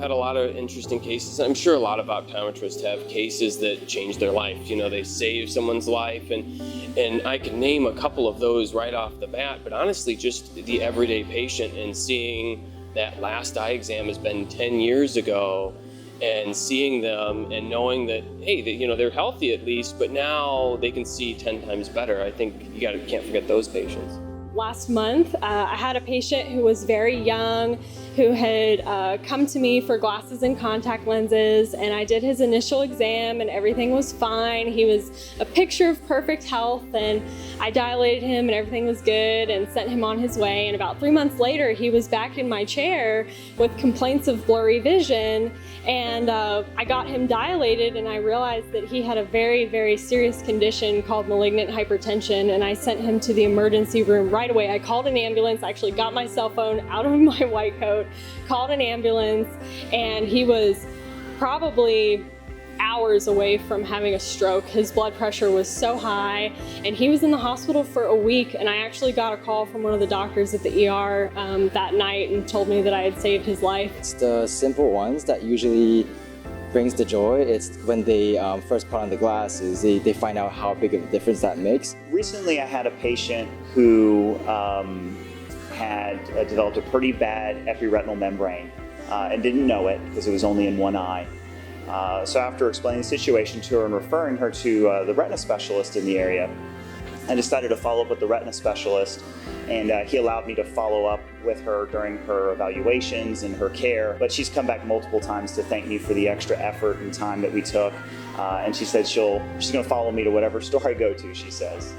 had a lot of interesting cases. I'm sure a lot of optometrists have cases that change their life. They save someone's life, and I can name a couple of those right off the bat, but honestly, just the everyday patient and seeing that last eye exam has been 10 years ago, and seeing them and knowing that, hey, they're healthy at least, but now they can see 10 times better. I think you can't forget those patients. Last month, I had a patient who was very young, who had come to me for glasses and contact lenses, and I did his initial exam and everything was fine. He was a picture of perfect health, and I dilated him and everything was good and sent him on his way. And about 3 months later, he was back in my chair with complaints of blurry vision, and I got him dilated, and I realized that he had a very, very serious condition called malignant hypertension, and I sent him to the emergency room right away. I called an ambulance. I actually got my cell phone out of my white coat, called an ambulance, and he was probably hours away from having a stroke. His blood pressure was so high, and he was in the hospital for a week, and I actually got a call from one of the doctors at the ER that night and told me that I had saved his life. It's the simple ones that usually brings the joy. It's when they first put on the glasses, they find out how big of a difference that makes. Recently I had a patient who had developed a pretty bad epiretinal membrane and didn't know it because it was only in one eye. So after explaining the situation to her and referring her to the retina specialist in the area, I decided to follow up with the retina specialist, and he allowed me to follow up with her during her evaluations and her care. But she's come back multiple times to thank me for the extra effort and time that we took, and she said she's going to follow me to whatever store I go to, she says.